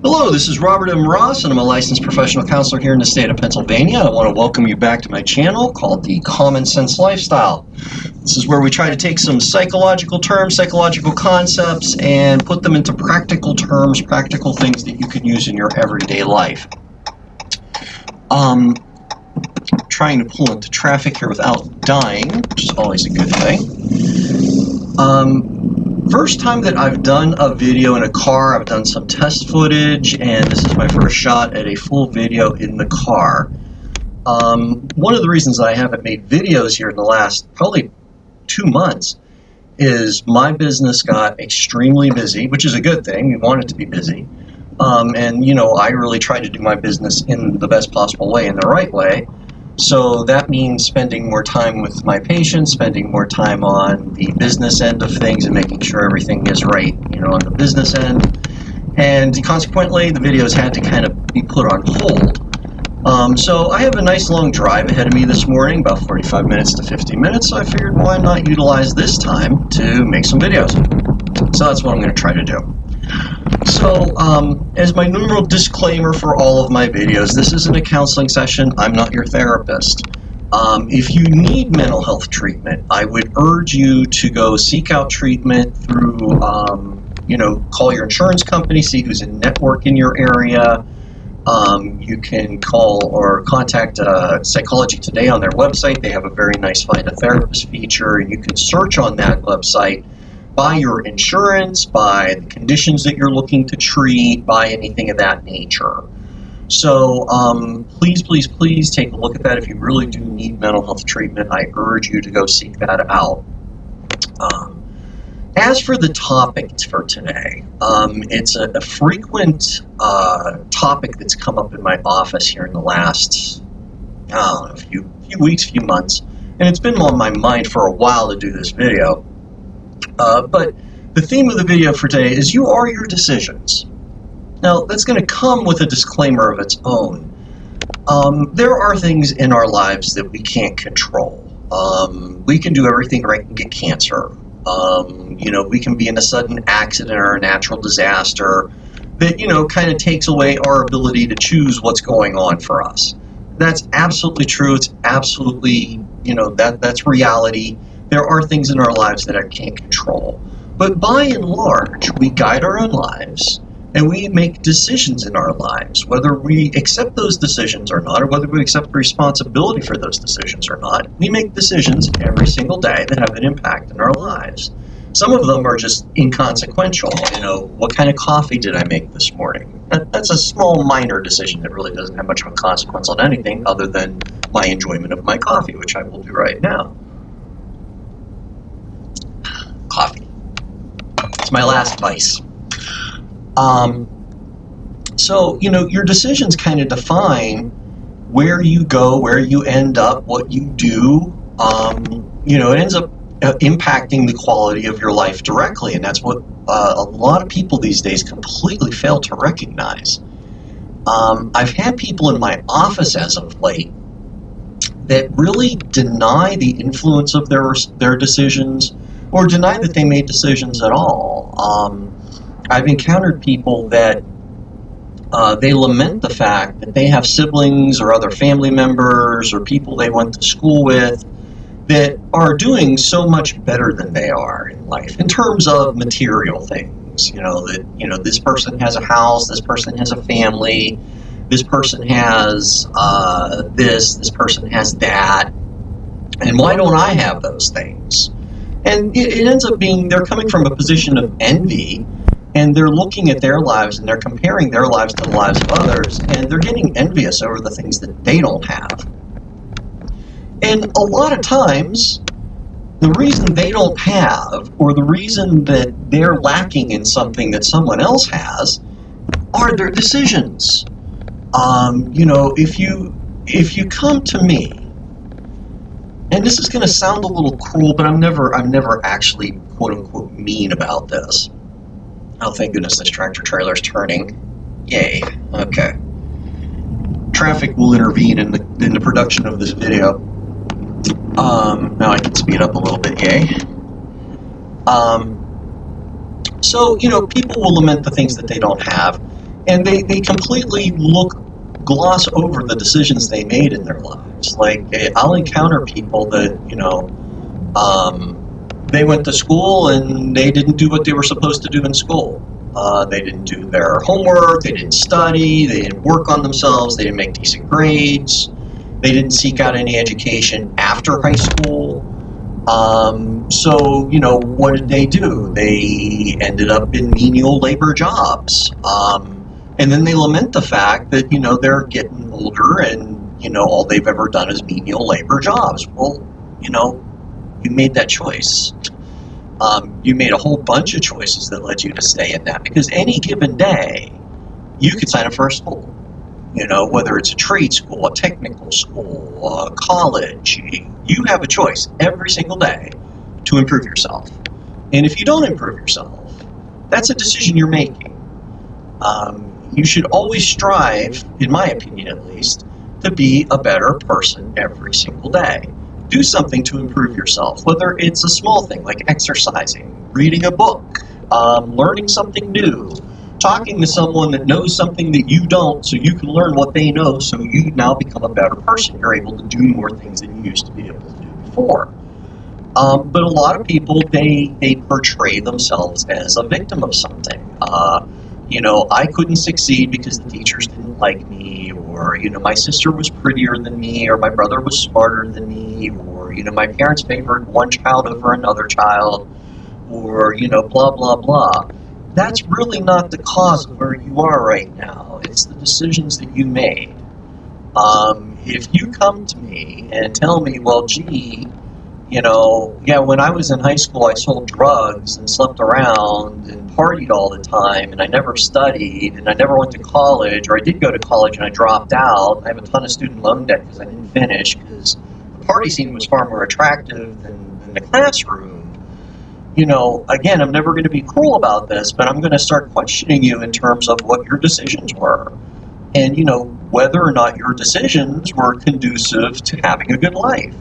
Hello, this is Robert M. Ross, and I'm a licensed professional counselor here in the state of Pennsylvania. I want to welcome you back to my channel called The Common Sense Lifestyle. This is where we try to take some psychological terms, psychological concepts, and put them into practical terms, practical things that you can use in your everyday life. Trying to pull into traffic here without dying, which is always a good thing. First time that I've done a video in a car. I've done some test footage, and this is my first shot at a full video in the car. One of the reasons I haven't made videos here in the last probably 2 months is my business got extremely busy, which is a good thing. We want it to be busy. And, you know, I really try to do my business in the best possible way, in the right way. So that means spending more time with my patients, spending more time on the business end of things and making sure everything is right, you know, on the business end. And consequently, the videos had to kind of be put on hold. So I have a nice long drive ahead of me this morning, about 45 minutes to 50 minutes, so I figured why not utilize this time to make some videos. So that's what I'm going to try to do. So, as my normal disclaimer for all of my videos, this isn't a counseling session. I'm not your therapist. If you need mental health treatment, I would urge you to go seek out treatment through, you know, call your insurance company, see who's in network in your area. You can call or contact Psychology Today on their website. They have a very nice Find a Therapist feature, and you can search on that website by your insurance, by the conditions that you're looking to treat, by anything of that nature. So please take a look at that. If you really do need mental health treatment, I urge you to go seek that out. As for the topic for today, it's a frequent topic that's come up in my office here in the last few weeks, few months, and it's been on my mind for a while to do this video. But the theme of the video for today is you are your decisions. Now, that's going to come with a disclaimer of its own. There are things in our lives that we can't control. We can do everything right and get cancer. You know, we can be in a sudden accident or a natural disaster that, you know, kind of takes away our ability to choose what's going on for us. That's absolutely true. It's absolutely, you know, that's reality. There are things in our lives that I can't control. But by and large, we guide our own lives, and we make decisions in our lives, whether we accept those decisions or not, or whether we accept the responsibility for those decisions or not. We make decisions every single day that have an impact in our lives. Some of them are just inconsequential. You know, what kind of coffee did I make this morning? That's a small, minor decision that really doesn't have much of a consequence on anything other than my enjoyment of my coffee, which I will do right now. Coffee. It's my last vice. So, you know, your decisions kind of define where you go, where you end up, what you do. You know, it ends up impacting the quality of your life directly, and that's what a lot of people these days completely fail to recognize. I've had people in my office as of late that really deny the influence of their decisions, or deny that they made decisions at all. I've encountered people that they lament the fact that they have siblings or other family members or people they went to school with that are doing so much better than they are in life in terms of material things. You know, that, you know, this person has a house, this person has a family, this person has this person has that, and why don't I have those things? And it ends up being they're coming from a position of envy, and they're looking at their lives and they're comparing their lives to the lives of others, and they're getting envious over the things that they don't have. And a lot of times, the reason they don't have, or the reason that they're lacking in something that someone else has, are their decisions. You know, if you come to me, and this is going to sound a little cruel, but I'm never actually quote unquote mean about this. Oh, thank goodness this tractor trailer's turning. Yay. Okay. Traffic will intervene in the production of this video. Now I can speed up a little bit. Yay. So, you know, people will lament the things that they don't have. And they completely gloss over the decisions they made in their lives. Like, I'll encounter people that, they went to school and they didn't do what they were supposed to do in school. They didn't do their homework, they didn't study, they didn't work on themselves, they didn't make decent grades, they didn't seek out any education after high school. So, what did they do? They ended up in menial labor jobs. And then they lament the fact that, they're getting older and, all they've ever done is menial labor jobs. Well, you made that choice. You made a whole bunch of choices that led you to stay in that, because any given day, you could sign up for a school. Whether it's a trade school, a technical school, a college, you have a choice every single day to improve yourself. And if you don't improve yourself, that's a decision you're making. You should always strive, in my opinion at least, to be a better person every single day. Do something to improve yourself, whether it's a small thing like exercising, reading a book, learning something new, talking to someone that knows something that you don't, so you can learn what they know, so you now become a better person. You're able to do more things than you used to be able to do before. But a lot of people, they portray themselves as a victim of something. I couldn't succeed because the teachers didn't like me, or, my sister was prettier than me, or my brother was smarter than me, or, my parents favored one child over another child, or, blah, blah, blah. That's really not the cause of where you are right now. It's the decisions that you made. If you come to me and tell me, well, gee, when I was in high school, I sold drugs and slept around and partied all the time, and I never studied, and I never went to college, or I did go to college and I dropped out. I have a ton of student loan debt because I didn't finish, because the party scene was far more attractive than the classroom. Again, I'm never going to be cruel about this, but I'm going to start questioning you in terms of what your decisions were. And, whether or not your decisions were conducive to having a good life.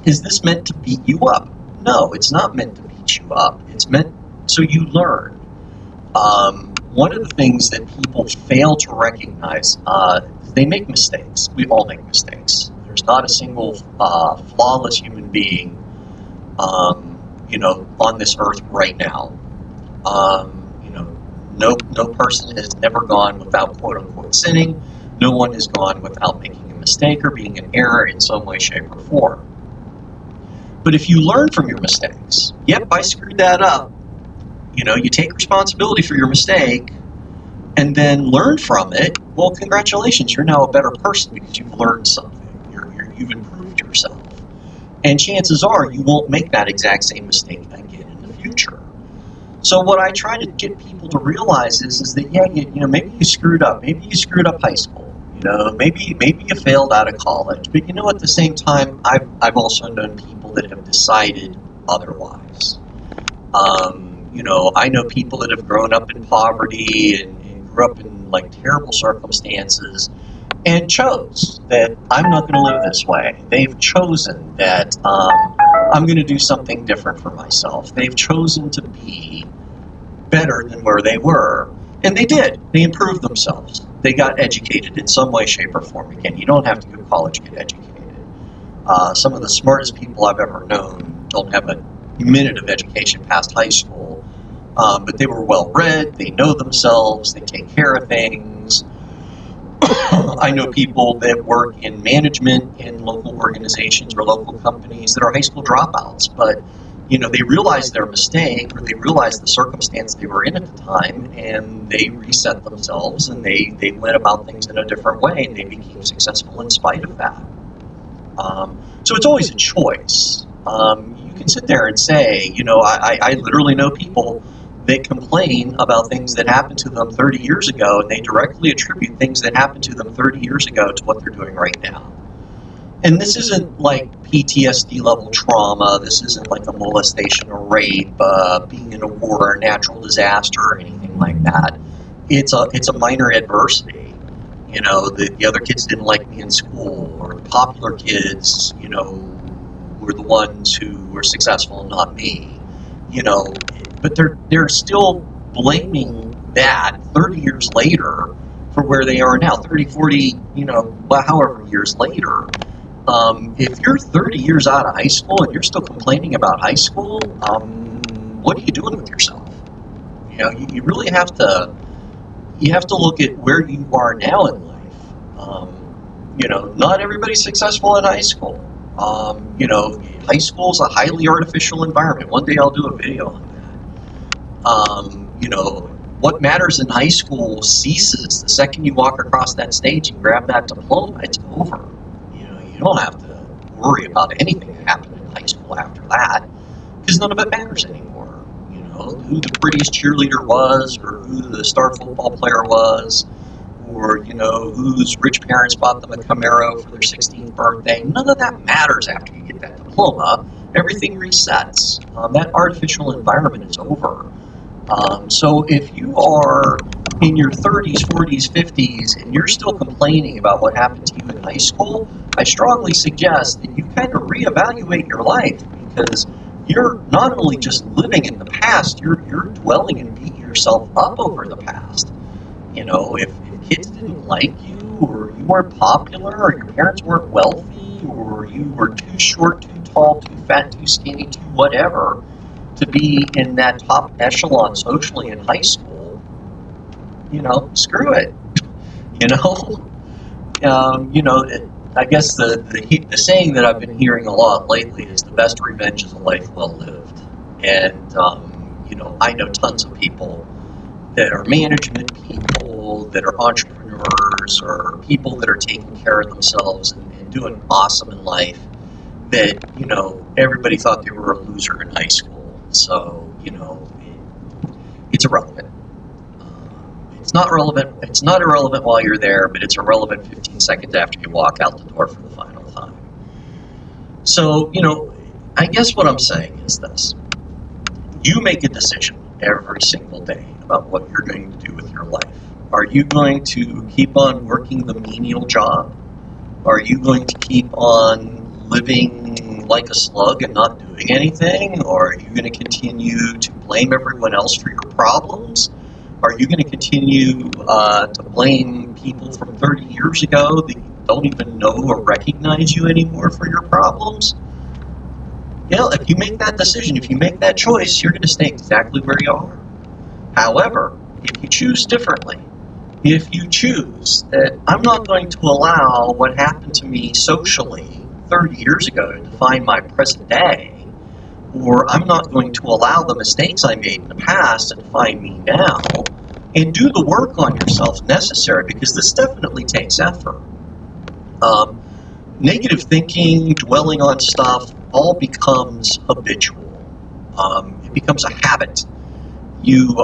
Is this meant to beat you up? No, it's not meant to beat you up. It's meant so you learn. One of the things that people fail to recognize, they make mistakes. We all make mistakes. There's not a single flawless human being, on this earth right now. No person has never gone without quote unquote sinning. No one has gone without making a mistake or being in error in some way, shape, or form. But if you learn from your mistakes, yep, I screwed that up. You take responsibility for your mistake and then learn from it. Well, congratulations, you're now a better person because you've learned something. You've improved yourself. And chances are you won't make that exact same mistake again in the future. So what I try to get people to realize is that, maybe you screwed up. Maybe you screwed up high school. Maybe you failed out of college. But at the same time, I've also known people that have decided otherwise. I know people that have grown up in poverty and grew up in terrible circumstances and chose that I'm not going to live this way. They've chosen that I'm going to do something different for myself. They've chosen to be better than where they were. And they did. They improved themselves. They got educated in some way, shape, or form. Again, you don't have to go to college to get educated. Some of the smartest people I've ever known don't have a minute of education past high school. But they were well-read. They know themselves. They take care of things. I know people that work in management in local organizations or local companies that are high school dropouts, but they realized their mistake, or they realized the circumstance they were in at the time, and they reset themselves, and they went about things in a different way, and they became successful in spite of that. So it's always a choice. You can sit there and say, I literally know people that complain about things that happened to them 30 years ago, and they directly attribute things that happened to them 30 years ago to what they're doing right now. And this isn't like PTSD level trauma. This isn't like a molestation or rape, being in a war or a natural disaster or anything like that. It's a minor adversity. The other kids didn't like me in school, or the popular kids, were the ones who were successful and not me. But they're still blaming that 30 years later for where they are now, 30, 40, however years later. If you're 30 years out of high school and you're still complaining about high school, what are you doing with yourself? You really have to look at where you are now in life. Not everybody's successful in high school. High school is a highly artificial environment. One day I'll do a video on that. What matters in high school ceases the second you walk across that stage and grab that diploma. It's over. You don't have to worry about anything that happened in high school after that, because none of it matters anymore. Who the prettiest cheerleader was, or who the star football player was, or whose rich parents bought them a Camaro for their 16th birthday. None of that matters after you get that diploma. Everything resets. That artificial environment is over. So if you are in your 30s, 40s, 50s, and you're still complaining about what happened to you in high school, I strongly suggest that you kind of reevaluate your life, because you're not only just living in the past, you're dwelling and beating yourself up over the past. If kids didn't like you, or you weren't popular, or your parents weren't wealthy, or you were too short, too tall, too fat, too skinny, too whatever, to be in that top echelon socially in high school, screw it. I guess the saying that I've been hearing a lot lately is the best revenge is a life well lived. And, I know tons of people that are management people, that are entrepreneurs, or people that are taking care of themselves and doing awesome in life, that, everybody thought they were a loser in high school. So, it's irrelevant. It's not relevant. It's not irrelevant while you're there, but it's irrelevant 15 seconds after you walk out the door for the final time. So, I guess what I'm saying is this. You make a decision every single day about what you're going to do with your life. Are you going to keep on working the menial job? Are you going to keep on living like a slug and not doing anything? Or are you going to continue to blame everyone else for your problems? Are you going to continue to blame people from 30 years ago that don't even know or recognize you anymore for your problems? If you make that decision, if you make that choice, you're going to stay exactly where you are. However, if you choose differently, if you choose that I'm not going to allow what happened to me socially 30 years ago to define my present day, or I'm not going to allow the mistakes I made in the past to define me now, and do the work on yourself necessary, because this definitely takes effort. Negative thinking, dwelling on stuff, all becomes habitual. It becomes a habit. You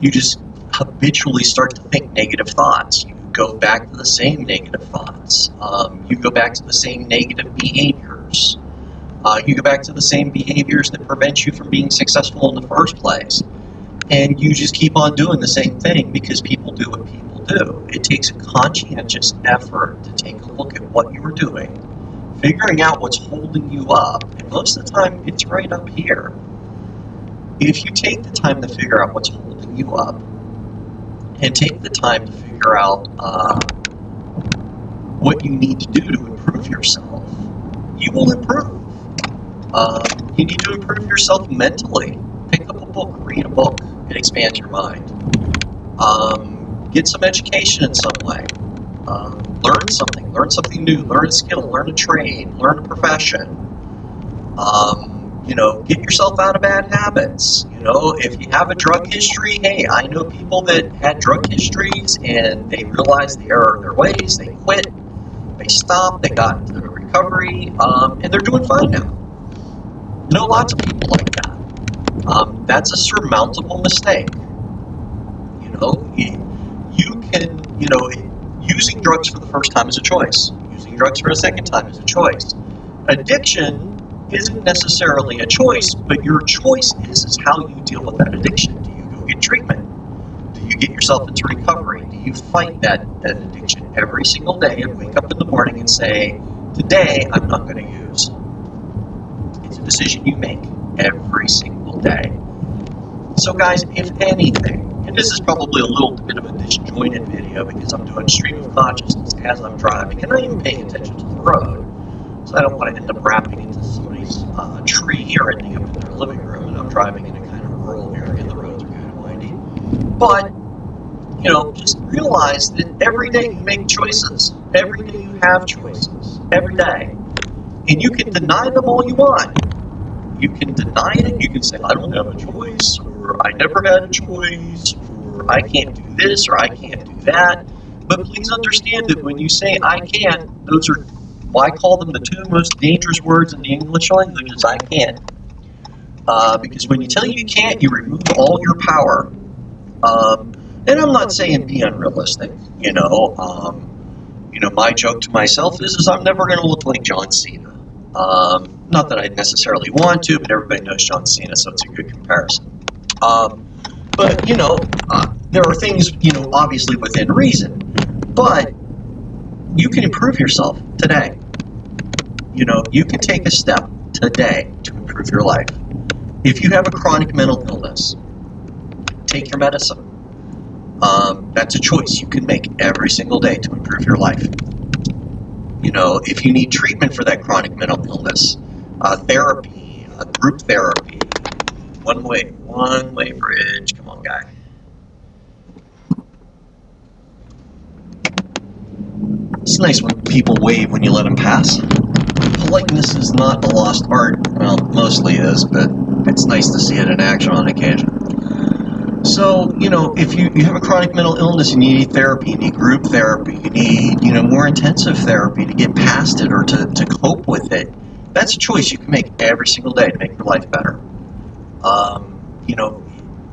just habitually start to think negative thoughts. You go back to the same negative thoughts. You go back to the same negative behaviors. You go back to the same behaviors that prevent you from being successful in the first place. And you just keep on doing the same thing because people do what people do. It takes a conscientious effort to take a look at what you're doing, figuring out what's holding you up, and most of the time it's right up here. If you take the time to figure out what's holding you up, and take the time to figure out what you need to do to improve yourself, you will improve. You need to improve yourself mentally. Pick up a book, read a book. It expands your mind. Get some education in some way. Learn something new, learn a skill, learn a trade, learn a profession. Get yourself out of bad habits. If you have a drug history, hey, I know people that had drug histories and they realized the error of their ways, they quit, they stopped, they got into recovery, and they're doing fine now. Lots of people like that. That's a surmountable mistake. You can, using drugs for the first time is a choice. Using drugs for a second time is a choice. Addiction isn't necessarily a choice, but your choice is how you deal with that addiction. Do you go get treatment? Do you get yourself into recovery? Do you fight that addiction every single day and wake up in the morning and say, today I'm not going to use? It's a decision you make every single day. So guys, if anything, And this is probably a little bit of a disjointed video because I'm doing stream of consciousness as I'm driving, and I am paying attention to the road. So I don't want to end up rapping into somebody's tree or ending up in their living room, and I'm driving in a kind of rural area, and the roads are kind of windy. But, you know, just realize that every day you make choices. Every day you have choices. Every day. And you can deny them all you want. You can deny it. You can say, I don't have a choice, or I never had a choice, or I can't do this, or I can't do that. But please understand that when you say I can't, those are, well, I call them the two most dangerous words in the English language is I can't. Because when you tell you can't, you remove all your power. And I'm not saying be unrealistic, my joke to myself is I'm never going to look like John Cena. Not that I necessarily want to, but everybody knows John Cena, so it's a good comparison. But, there are things, obviously within reason, but you can improve yourself today. You can take a step today to improve your life. If you have a chronic mental illness, take your medicine. That's a choice you can make every single day to improve your life. If you need treatment for that chronic mental illness, therapy, group therapy, one-way bridge. Come on, guy. It's nice when people wave when you let them pass. Politeness is not a lost art. Well, mostly is, but it's nice to see it in action on occasion. So, if you have a chronic mental illness and you need therapy, you need group therapy, you need, more intensive therapy to get past it or to cope with it, that's a choice you can make every single day to make your life better.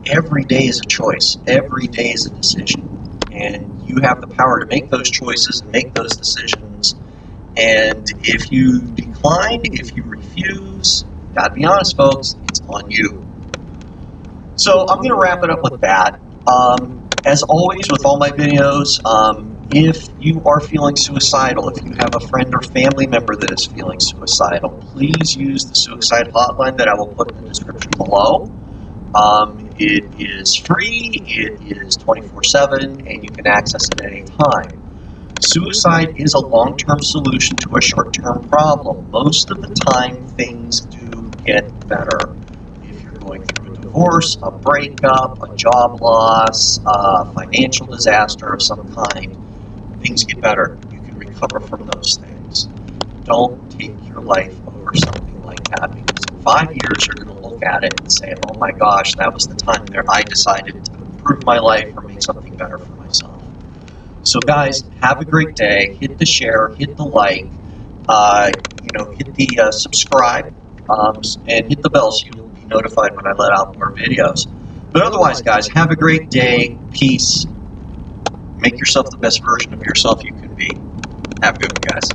Every day is a choice. Every day is a decision. And you have the power to make those choices and make those decisions. And if you decline, if you refuse, gotta be honest, folks, it's on you. So I'm going to wrap it up with that. As always with all my videos, if you are feeling suicidal, if you have a friend or family member that is feeling suicidal, please use the suicide hotline that I will put in the description below. It is free, it is 24/7, and you can access it at any time. Suicide is a long-term solution to a short-term problem. Most of the time, things do get better. If you're going through a divorce, a breakup, a job loss, a financial disaster of some kind, things get better. You can recover from those things. Don't take your life over something like that, because in 5 years you're going to look at it and say, oh my gosh, that was the time there I decided to improve my life or make something better for myself. So guys, have a great day. Hit the share, hit the like, hit the subscribe, and hit the bell so you'll be notified when I let out more videos. But otherwise, guys, have a great day. Peace. Make yourself the best version of yourself you can be. Have a good one, guys.